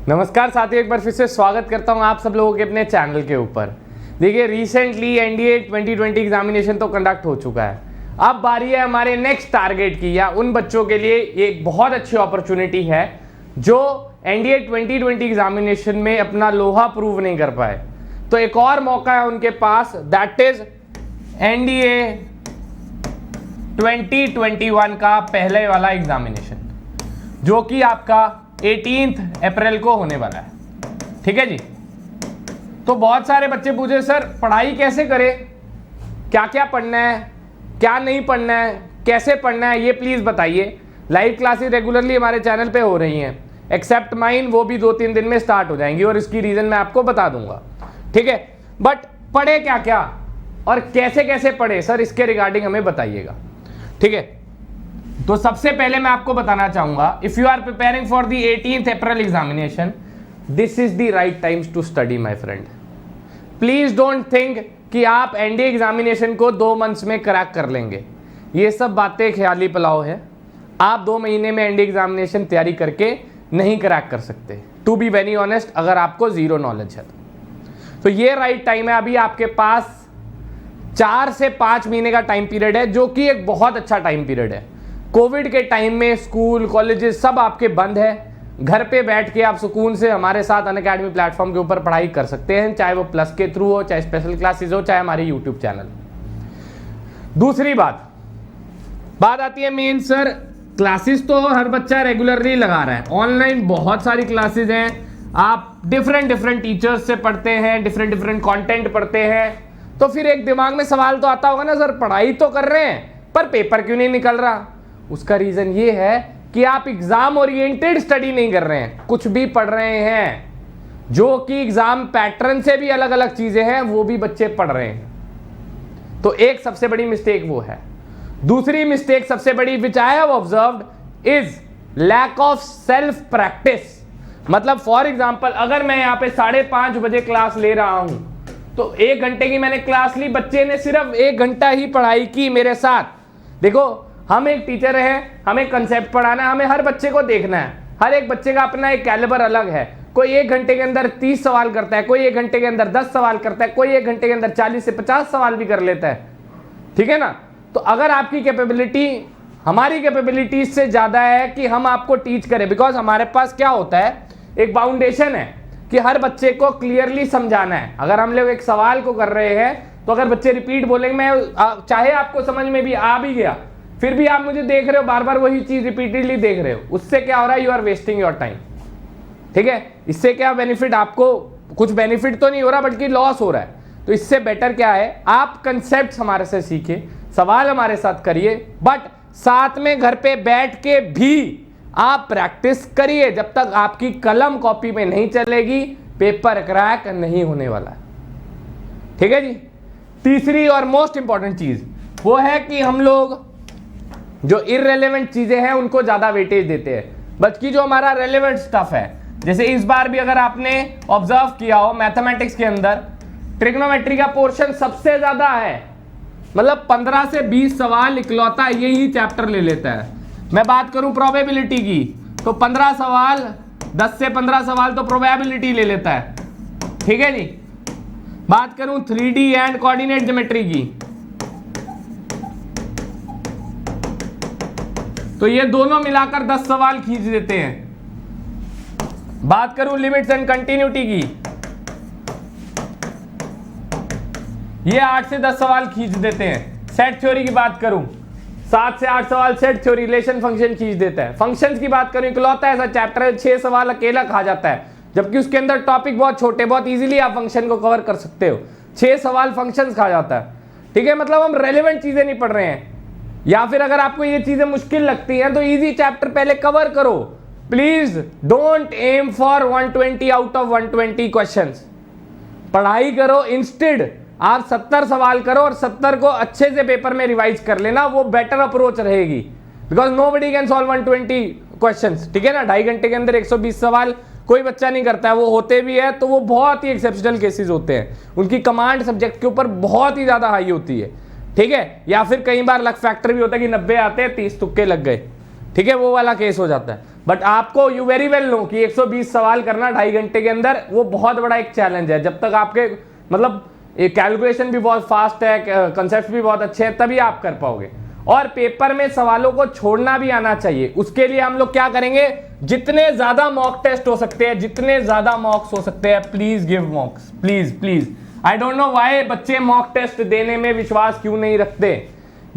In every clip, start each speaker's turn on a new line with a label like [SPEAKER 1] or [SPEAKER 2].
[SPEAKER 1] नमस्कार साथियों, एक बार फिर से स्वागत करता हूं आप सब लोगों के अपने चैनल के ऊपर। देखिए, रिसेंटली एनडीए 2020 एग्जामिनेशन तो कंडक्ट हो चुका है। अब बारी है हमारे नेक्स्ट टारगेट की, या उन बच्चों के लिए एक बहुत अच्छी अपॉर्चुनिटी है जो एनडीए 2020 एग्जामिनेशन में अपना लोहा प्रूव नहीं कर पाए। तो एक और मौका है उनके पास, दैट इज एनडीए 2021 का पहले वाला एग्जामिनेशन, जो कि आपका 18 अप्रैल को होने वाला है। ठीक है जी। तो बहुत सारे बच्चे पूछे, सर पढ़ाई कैसे करें, क्या क्या पढ़ना है, क्या नहीं पढ़ना है, कैसे पढ़ना है, ये प्लीज बताइए। लाइव क्लासेस रेगुलरली हमारे चैनल पे हो रही हैं, एक्सेप्ट माइन, वो भी 2-3 दिन में स्टार्ट हो जाएंगी और इसकी रीजन मैं आपको बता दूंगा। ठीक है, बट पढ़े क्या क्या और कैसे कैसे पढ़े सर, इसके रिगार्डिंग हमें बताइएगा। ठीक है, तो सबसे पहले मैं आपको बताना चाहूंगा, if you are preparing for the 18th April examination, this is the right times to study my friend. Please don't think कि आप एनडीए एग्जामिनेशन को 2 मंथ्स में क्रैक कर लेंगे। ये सब बातें ख्याली पुलाव है। आप 2 महीने में एनडीए एग्जामिनेशन तैयारी करके नहीं क्रैक कर सकते, टू बी वेरी ऑनेस्ट, अगर आपको जीरो नॉलेज है तो ये राइट टाइम है। अभी आपके पास 4 से 5 महीने का टाइम पीरियड है, जो कि एक बहुत अच्छा टाइम पीरियड है। कोविड के टाइम में स्कूल कॉलेजेस सब आपके बंद है, घर पे बैठ के आप सुकून से हमारे साथ अनअकैडमी प्लेटफॉर्म के ऊपर पढ़ाई कर सकते हैं, चाहे वो प्लस के थ्रू हो, चाहे स्पेशल क्लासेस हो, चाहे हमारे यूट्यूब चैनल। दूसरी बात आती है मेन, सर क्लासेस तो हर बच्चा रेगुलरली लगा रहा है, ऑनलाइन बहुत सारी क्लासेस हैं, आप डिफरेंट टीचर्स से पढ़ते हैं, डिफरेंट कंटेंट पढ़ते हैं, तो फिर एक दिमाग में सवाल तो आता होगा ना, सर पढ़ाई तो कर रहे हैं पर पेपर क्यों नहीं निकल रहा। उसका रीजन ये है कि आप एग्जाम ओरिएंटेड स्टडी नहीं कर रहे हैं, कुछ भी पढ़ रहे हैं जो कि एग्जाम पैटर्न से भी अलग अलग चीजें हैं, वो भी बच्चे पढ़ रहे हैं। तो एक सबसे बड़ी मिस्टेक वो है। दूसरी मिस्टेक सबसे बड़ी which I have observed is lack of self practice. मतलब फॉर एग्जांपल, अगर मैं यहाँ पे 5:30 बजे क्लास ले रहा हूं, तो 1 घंटे की मैंने क्लास ली, बच्चे ने सिर्फ 1 घंटा ही पढ़ाई की मेरे साथ। देखो, हम एक टीचर हैं, हमें कंसेप्ट पढ़ाना है, हमें हर बच्चे को देखना है, हर एक बच्चे का अपना एक कैलिबर अलग है। कोई 1 घंटे के अंदर 30 सवाल करता है, कोई 1 घंटे के अंदर 10 सवाल करता है, कोई 1 घंटे के अंदर 40 से 50 सवाल भी कर लेता है। ठीक है ना। तो अगर आपकी कैपेबिलिटी हमारी कैपेबिलिटीज से ज्यादा है कि हम आपको टीच करें, बिकॉज हमारे पास क्या होता है, एक बाउंडेशन है कि हर बच्चे को क्लियरली समझाना है। अगर हम लोग एक सवाल को कर रहे हैं तो अगर बच्चे रिपीट बोलेंगे, मैं चाहे आपको समझ में भी आ भी गया, फिर भी आप मुझे देख रहे हो, बार बार वही चीज रिपीटेडली देख रहे हो, उससे क्या हो रहा है, you are wasting your time. ठीक है, इससे क्या बेनिफिट, आपको कुछ बेनिफिट तो नहीं हो रहा बल्कि लॉस हो रहा है। तो इससे बेटर क्या है, आप कंसेप्ट हमारे से सीखिए, सवाल हमारे साथ करिए, बट साथ में घर पे बैठ के भी आप प्रैक्टिस करिए। जब तक आपकी कलम कॉपी में नहीं चलेगी, पेपर क्रैक नहीं होने वाला है। ठीक है जी। तीसरी और मोस्ट इंपॉर्टेंट चीज वो है कि हम लोग जो इररेलेवेंट चीजें हैं उनको ज्यादा वेटेज देते हैं, बल्कि जो हमारा रेलेवेंट स्टफ है, जैसे इस बार भी अगर आपने ऑब्जर्व किया हो, मैथमेटिक्स के अंदर ट्रिग्नोमेट्री का पोर्शन सबसे ज्यादा है। मतलब 15 से 20 सवाल इकलौता यही चैप्टर ले लेता है। मैं बात करूं प्रोबेबिलिटी की, तो 15 सवाल, 10 से 15 सवाल तो प्रोबेबिलिटी ले लेता है। ठीक है जी। बात करूं 3D एंड कोऑर्डिनेट ज्योमेट्री की, तो ये दोनों मिलाकर 10 सवाल खींच देते हैं। बात करूं लिमिट्स एंड कंटिन्यूटी की, ये 8 से 10 सवाल खींच देते हैं। सेट थ्योरी की बात करूं, 7 से 8 सवाल सेट थ्योरी, रिलेशन फंक्शन खींच देता है। फंक्शंस की बात करूं, इकलौता ऐसा चैप्टर है 6 सवाल अकेला खा जाता है, जबकि उसके अंदर टॉपिक बहुत छोटे, बहुत इजीली आप फंक्शन को कवर कर सकते हो। 6 सवाल फंक्शंस खा जाता है। ठीक है, मतलब हम रेलेवेंट चीजें नहीं पढ़ रहे हैं। या फिर अगर आपको ये चीजें मुश्किल लगती हैं तो इजी चैप्टर पहले कवर करो। Please don't aim for 120 out of 120 questions. पढ़ाई करो, इंस्टेड आप 70 सवाल करो और 70 को अच्छे से पेपर में रिवाइज कर लेना, वो बेटर अप्रोच रहेगी, because nobody can solve 120 questions. ठीक है ना। 2.5 घंटे के अंदर 120 सवाल कोई बच्चा नहीं करता है, वो होते भी है तो वो बहुत ही एक्सेप्शनल केसेस होते हैं, उनकी कमांड सब्जेक्ट के ऊपर बहुत ही ज्यादा हाई होती है। ठीक है, या फिर कई बार लक फैक्टर भी होता है कि 90 आते हैं 30 तुक्के लग गए। ठीक है, वो वाला केस हो जाता है। बट आपको यू वेरी वेल नो कि 120 सवाल करना 2.5 घंटे के अंदर वो बहुत बड़ा एक चैलेंज है। जब तक आपके मतलब कैलकुलेशन भी बहुत फास्ट है, कंसेप्ट भी बहुत अच्छे हैं, तभी आप कर पाओगे। और पेपर में सवालों को छोड़ना भी आना चाहिए। उसके लिए हम लोग क्या करेंगे, जितने ज्यादा मॉक टेस्ट हो सकते हैं, जितने ज्यादा मॉक्स हो सकते हैं, please give मॉक्स, please please. I don't know why बच्चे मॉक टेस्ट देने में विश्वास क्यों नहीं रखते।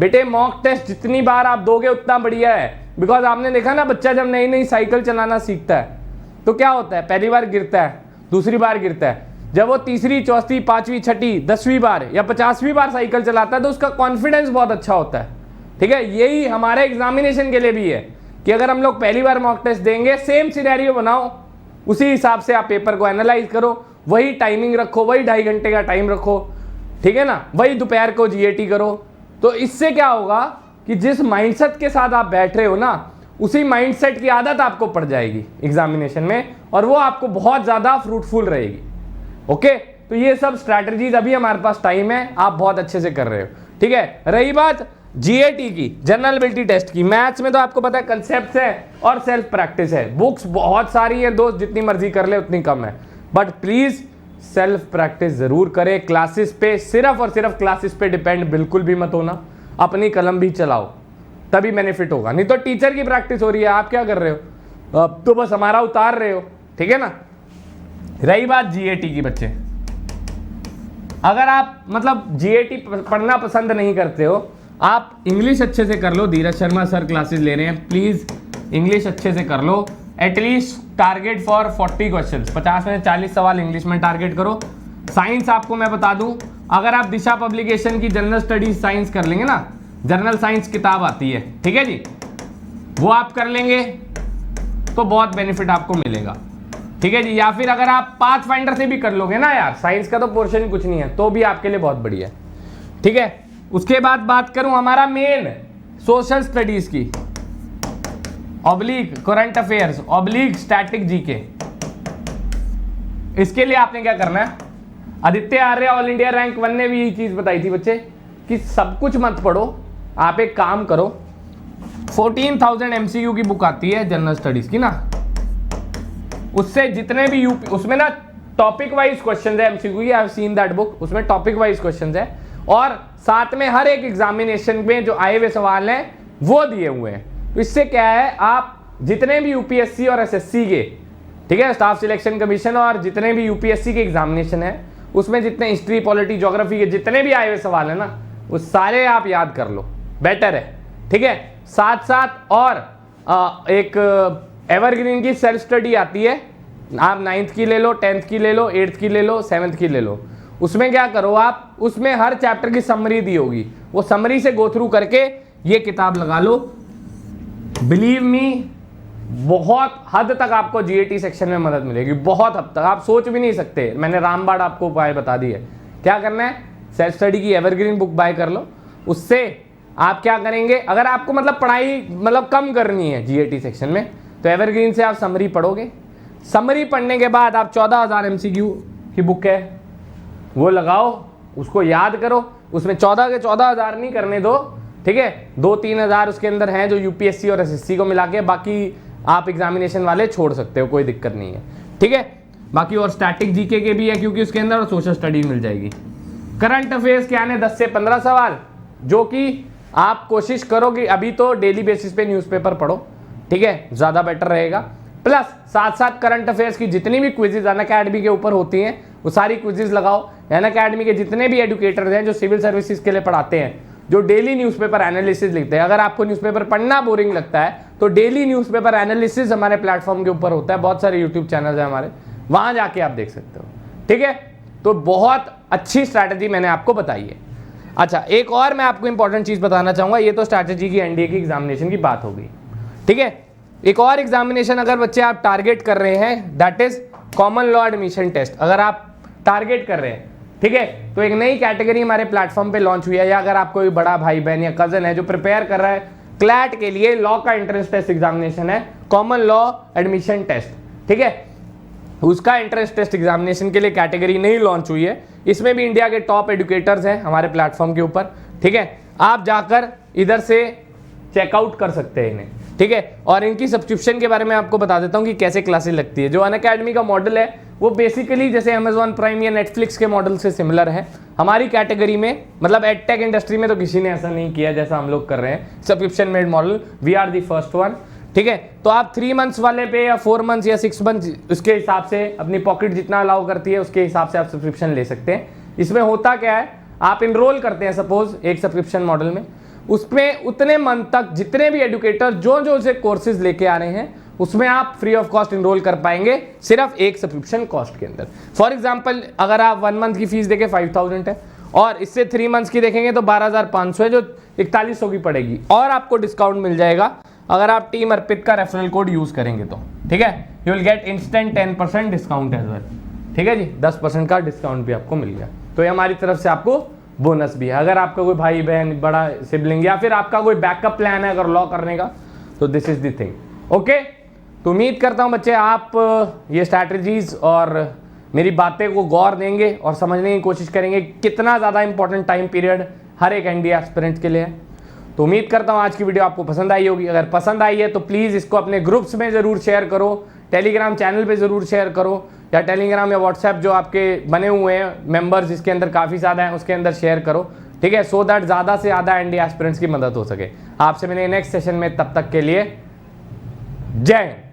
[SPEAKER 1] बेटे मॉक टेस्ट जितनी बार आप दोगे उतना बढ़िया है। बिकॉज आपने देखा ना, बच्चा जब नई नई साइकिल चलाना सीखता है तो क्या होता है, पहली बार गिरता है, दूसरी बार गिरता है, जब वो तीसरी, चौथी, पांचवी, छठी, 10वीं बार या 50वीं बार साइकिल चलाता है तो उसका कॉन्फिडेंस बहुत अच्छा होता है। ठीक है, यही हमारे एग्जामिनेशन के लिए भी है कि अगर हम लोग पहली बार मॉक टेस्ट देंगे, सेम सिनेरियो बनाओ, उसी हिसाब से आप पेपर को एनालाइज करो, वही टाइमिंग रखो, वही 2.5 घंटे का टाइम रखो, ठीक है ना, वही दोपहर को जीएटी करो। तो इससे क्या होगा कि जिस माइंडसेट के साथ आप बैठ रहे हो ना, उसी माइंडसेट की आदत आपको पड़ जाएगी एग्जामिनेशन में, और वो आपको बहुत ज्यादा फ्रूटफुल रहेगी। ओके, तो ये सब स्ट्रैटेजीज अभी हमारे पास टाइम है, आप बहुत अच्छे से कर रहे हो। ठीक है, रही बात जीएटी की, जनरल एबिलिटी टेस्ट की, मैथ्स में तो आपको पता है कंसेप्ट है और सेल्फ प्रैक्टिस है। बुक्स बहुत सारी है दोस्त, जितनी मर्जी कर ले उतनी कम है, बट प्लीज सेल्फ प्रैक्टिस जरूर करें। क्लासेस पे सिर्फ और सिर्फ क्लासेस पे डिपेंड बिल्कुल भी मत होना, अपनी कलम भी चलाओ, तभी बेनिफिट होगा। नहीं तो टीचर की प्रैक्टिस हो रही है, आप क्या कर रहे हो, अब तो बस हमारा उतार रहे हो। ठीक है ना। रही बात जीएटी की, बच्चे अगर आप मतलब जीएटी पढ़ना पसंद नहीं करते हो, आप इंग्लिश अच्छे से कर लो। धीरज शर्मा सर क्लासेस ले रहे हैं, प्लीज इंग्लिश अच्छे से कर लो। एटलीस्ट टारगेट फॉर 40 क्वेश्चन, 50 में 40 सवाल इंग्लिश में टारगेट करो। साइंस आपको मैं बता दूं, अगर आप दिशा पब्लिकेशन की जनरल स्टडीज साइंस कर लेंगे ना, जनरल साइंस किताब आती है, ठीक है जी, वो आप कर लेंगे तो बहुत बेनिफिट आपको मिलेगा। ठीक है जी, या फिर अगर आप पाथ फाइंडर से भी कर लोगे ना यार, साइंस का तो पोर्शन ही कुछ नहीं है, तो भी आपके लिए बहुत बढ़िया है। ठीक है, उसके बाद बात करूं हमारा मेन सोशल स्टडीज की, oblique current affairs, oblique static GK. इसके लिए आपने क्या करना है, आदित्य आर्य ऑल इंडिया रैंक 1 ने भी यही चीज बताई थी बच्चे कि सब कुछ मत पढ़ो, आप एक काम करो, 14,000 MCQ की बुक आती है जनरल स्टडीज की ना, उससे जितने भी यूपी, उसमें ना टॉपिक वाइज क्वेश्चन है MCQ की, I have seen that book, उसमें टॉपिक वाइज क्वेश्चन है और साथ में हर एक एग्जामिनेशन में जो आए हुए सवाल हैं वो दिए हुए हैं। तो इससे क्या है, आप जितने भी यूपीएससी और एसएससी के, ठीक है, स्टाफ सिलेक्शन कमीशन और जितने भी यूपीएससी के एग्जामिनेशन है, उसमें जितने हिस्ट्री, पॉलिटी, ज्योग्राफी के जितने भी आए हुए सवाल है ना, वो सारे आप याद कर लो, बेटर है। ठीक है, साथ साथ और एक एवरग्रीन की सेल्फ स्टडी आती है, आप 9th की ले लो, 10th की ले लो, 8th की ले लो, 7th की ले लो। उसमें क्या करो आप, उसमें हर चैप्टर की समरी दी होगी, वो समरी से गो थ्रू करके ये किताब लगा लो। बिलीव मी, बहुत हद तक आपको जीएटी सेक्शन में मदद मिलेगी, बहुत हद तक, आप सोच भी नहीं सकते। मैंने रामबाण आपको उपाय बता दी है। क्या करना है, सेल्फ स्टडी की एवरग्रीन बुक बाय कर लो। उससे आप क्या करेंगे, अगर आपको मतलब पढ़ाई मतलब कम करनी है जीएटी सेक्शन में, तो एवरग्रीन से आप समरी पढ़ोगे। समरी पढ़ने के बाद आप 14,000 MCQ की बुक है वो लगाओ, उसको याद करो। उसमें 14 के 14,000 नहीं करने दो, ठीक है, 2-3 हज़ार उसके अंदर हैं जो यूपीएससी और एसएससी को मिला के, बाकी आप एग्जामिनेशन वाले छोड़ सकते हो, कोई दिक्कत नहीं है। ठीक है, बाकी और स्टैटिक जीके के भी है क्योंकि उसके अंदर सोशल स्टडी मिल जाएगी। करंट अफेयर्स के आने 10 से 15 सवाल, जो कि आप कोशिश करो कि अभी तो डेली बेसिस पे न्यूज़पेपर पढ़ो, ठीक है, ज़्यादा बेटर रहेगा। प्लस साथ साथ करंट अफेयर्स की जितनी भी क्विजेज अनअकैडमी के ऊपर होती हैं, वो सारी क्विजेज लगाओ। अनअकैडमी के जितने भी एडुकेटर्स हैं जो सिविल सर्विसेज के लिए पढ़ाते हैं, जो डेली न्यूज़पेपर एनालिसिस लिखते हैं, अगर आपको न्यूज़पेपर पढ़ना बोरिंग लगता है तो डेली न्यूज़पेपर एनालिसिस हमारे प्लेटफॉर्म के ऊपर होता है, बहुत सारे यूट्यूब चैनल हैं हमारे, वहाँ जाके आप देख सकते हो। ठीक है, तो बहुत अच्छी स्ट्रैटेजी मैंने आपको बताई है। अच्छा, एक और मैं आपको इंपॉर्टेंट चीज़ बताना चाहूँगा, ये तो स्ट्रैटेजी की एनडीए की एग्जामिनेशन की बात हो गई। ठीक है, एक और एग्जामिनेशन अगर बच्चे आप टारगेट कर रहे हैं, that is common law admission test. अगर आप टारगेट कर रहे हैं, ठीक है, तो एक नई कैटेगरी हमारे प्लेटफॉर्म पे लॉन्च हुई है, या अगर आप कोई बड़ा भाई बहन या कजन है जो प्रिपेयर कर रहा है क्लैट के लिए, लॉ का एंट्रेंस टेस्ट एग्जामिनेशन है, कॉमन लॉ एडमिशन टेस्ट। ठीक है, उसका एंट्रेंस टेस्ट एग्जामिनेशन के लिए कैटेगरी नहीं लॉन्च हुई है। इसमें भी इंडिया के टॉप एडुकेटर्स हैं हमारे प्लेटफॉर्म के ऊपर। ठीक है, आप जाकर इधर से चेकआउट कर सकते हैं इन्हें। ठीक है। और इनकी सब्सक्रिप्शन के बारे में आपको बता देता हूँ कि कैसे क्लासेस लगती है। जो अनअकैडमी का मॉडल है वो बेसिकली जैसे अमेजॉन प्राइम या नेटफ्लिक्स के मॉडल से सिमिलर है। हमारी कैटेगरी में मतलब एडटेक इंडस्ट्री में तो किसी ने ऐसा नहीं किया जैसा हम लोग कर रहे हैं subscription made model, we are the first one, ठीक है। तो आप 3 मंथ्स वाले पे या 4 मंथ्स या 6 मंथ्स उसके हिसाब से अपनी पॉकेट जितना अलाउ करती है उसके हिसाब से आप सब्सक्रिप्शन ले सकते हैं। इसमें होता क्या है, आप इनरोल करते हैं सपोज एक सब्सक्रिप्शन मॉडल में, उसमें उतने मंथ तक जितने भी एडुकेटर जो से कोर्सेज लेके आ रहे हैं उसमें आप फ्री ऑफ कॉस्ट इनरोल कर पाएंगे सिर्फ एक सब्सक्रिप्शन कॉस्ट के अंदर। फॉर एग्जांपल अगर आप 1 मंथ की फीस देखें 5000 है और इससे 3 मंथ्स की देखेंगे तो 12500 है, जो 4100 की पड़ेगी। और आपको डिस्काउंट मिल जाएगा अगर आप टीम अर्पित का रेफरल कोड यूज करेंगे तो, ठीक है। You will get instant 10% discount as well, ठीक है जी। 10% का डिस्काउंट भी आपको मिल गया। तो ये हमारी तरफ से आपको बोनस भी है। अगर आपका कोई भाई बहन बड़ा सिबलिंग या फिर आपका कोई बैकअप प्लान है अगर लॉ करने का तो this is the thing, okay. तो उम्मीद करता हूं बच्चे आप ये स्ट्रैटेजीज और मेरी बातें को गौर देंगे और समझने की कोशिश करेंगे कितना ज़्यादा इंपॉर्टेंट टाइम पीरियड हर एक एनडीए एस्पिरेंट के लिए है। तो उम्मीद करता हूं आज की वीडियो आपको पसंद आई होगी। अगर पसंद आई है तो प्लीज़ इसको अपने ग्रुप्स में ज़रूर शेयर करो, टेलीग्राम चैनल पे ज़रूर शेयर करो, या टेलीग्राम या व्हाट्सएप जो आपके बने हुए हैं मेंबर्स जिसके अंदर काफ़ी ज़्यादा हैं उसके अंदर शेयर करो, ठीक है, सो दैट ज़्यादा से ज़्यादा एनडीए एस्पिरेंट्स की मदद हो सके। आपसे मिलेंगे नेक्स्ट सेशन में, तब तक के लिए जय हिंद।